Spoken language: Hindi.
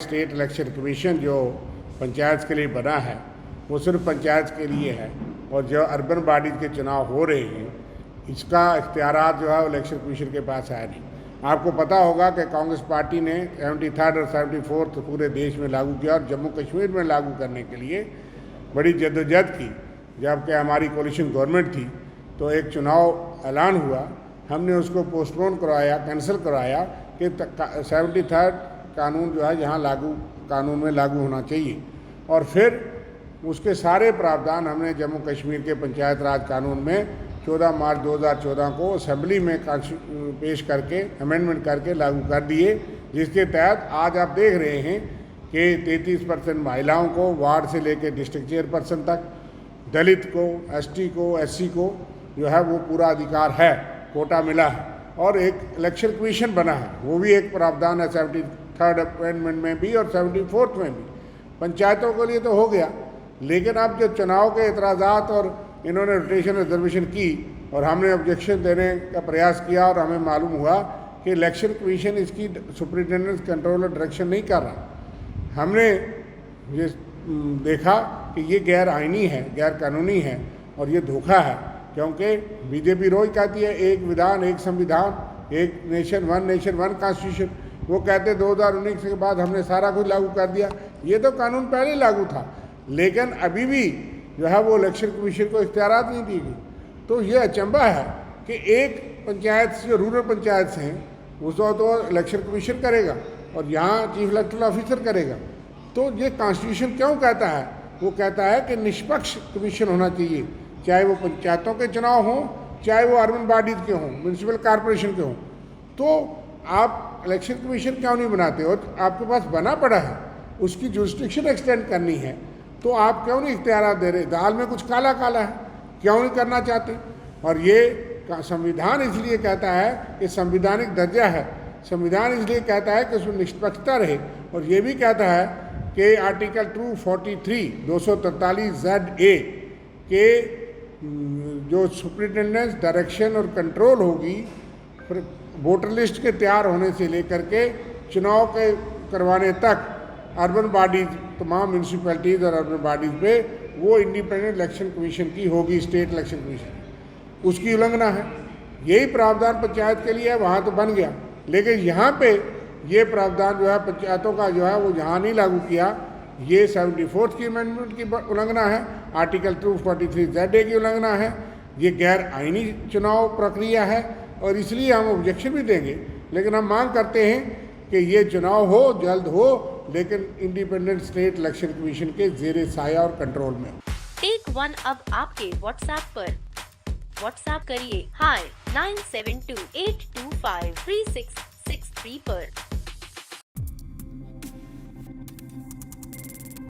स्टेट इलेक्शन कमीशन जो पंचायत के लिए बना है वो सिर्फ पंचायत के लिए है, और जो अर्बन बॉडीज़ के चुनाव हो रहे हैं इसका इख्तियारात जो है वो इलेक्शन कमीशन के पास है नहीं। आपको पता होगा कि कांग्रेस पार्टी ने 73rd और 74th पूरे देश में लागू किया और जम्मू कश्मीर में लागू करने के लिए बड़ी जद्दोजहद की। जबकि हमारी कोलिशन गवर्नमेंट थी तो एक चुनाव ऐलान हुआ, हमने उसको पोस्टपोन करवाया, कैंसिल करवाया कि 73rd कानून जो है यहाँ कानून में लागू होना चाहिए, और फिर उसके सारे प्रावधान हमने जम्मू कश्मीर के पंचायत राज कानून में 14 मार्च 2014 को असेंबली में पेश करके अमेंडमेंट करके लागू कर दिए, जिसके तहत आज आप देख रहे हैं कि 33% महिलाओं को वार्ड से लेकर डिस्ट्रिक्ट चेयरपर्सन तक, दलित को, एसटी को, एससी को जो है वो पूरा अधिकार है, कोटा मिला है, और एक इलेक्शन कमीशन बना है, वो भी एक प्रावधान है 73rd अमेंडमेंट में भी और 74th में भी। पंचायतों के लिए तो हो गया, लेकिन अब जो चुनाव के एतराज़ात और इन्होंने रोटेशन रिजर्वेशन की और हमने ऑब्जेक्शन देने का प्रयास किया और हमें मालूम हुआ कि इलेक्शन कमीशन इसकी सुपरिटेंडेंट कंट्रोल और डायरेक्शन नहीं कर रहा। हमने ये देखा कि ये गैर आइनी है, गैर कानूनी है और ये धोखा है, क्योंकि बीजेपी रोज कहती है एक विधान एक संविधान, एक नेशन वन कॉन्स्टिट्यूशन। वो कहते 2019 के बाद हमने सारा कुछ लागू कर दिया। ये तो कानून पहले लागू था, लेकिन अभी भी जो है वो इलेक्शन कमीशन को इख्तियारात नहीं दी गई। तो ये अचंभा है कि एक पंचायत से, जो रूरल पंचायत से हैं, उसको तो इलेक्शन कमीशन करेगा और यहाँ चीफ इलेक्टोरल ऑफिसर करेगा। तो ये कॉन्स्टिट्यूशन क्यों कहता है? वो कहता है कि निष्पक्ष कमीशन होना चाहिए, चाहे वो पंचायतों के चुनाव हों, चाहे वो अर्बन बॉडीज़ के हों, म्यूनसिपल कॉरपोरेशन के हों। तो आप इलेक्शन कमीशन क्यों नहीं बनाते हो? आपके पास बना पड़ा है, उसकी जुरिस्डिक्शन एक्सटेंड करनी है, तो आप क्यों नहीं इख्तियार दे रहे? दाल में कुछ काला काला है, क्यों नहीं करना चाहते? और ये संविधान इसलिए कहता है कि संविधानिक दर्जा है, संविधान इसलिए कहता है कि उसमें निष्पक्षता रहे, और ये भी कहता है कि आर्टिकल 243 के जो सुपरिटेंडेंस डायरेक्शन और कंट्रोल होगी वोटर लिस्ट के तैयार होने से लेकर के चुनाव के करवाने तक अर्बन बॉडीज़, तमाम म्यूनसिपैलिटीज़ और अर्बन बॉडीज़ पे वो इंडिपेंडेंट इलेक्शन कमीशन की होगी, स्टेट इलेक्शन कमीशन। उसकी उल्लंघना है। यही प्रावधान पंचायत के लिए है, वहाँ तो बन गया, लेकिन यहाँ पे ये प्रावधान जो है पंचायतों का जो है वो यहाँ नहीं लागू किया। ये 74th की अमेंडमेंट की उल्लंघना है, आर्टिकल 243 की उल्लंघना है, ये गैर आइनी चुनाव प्रक्रिया है, और इसलिए हम ऑब्जेक्शन भी देंगे। लेकिन हम मांग करते हैं कि ये चुनाव हो, जल्द हो, लेकिन इंडिपेंडेंट स्टेट इलेक्शन कमीशन के ज़ेरे साया और कंट्रोल में। टेक वन अब आपके व्हाट्सएप पर। व्हाट्सएप करिए हाय 9728253663 पर।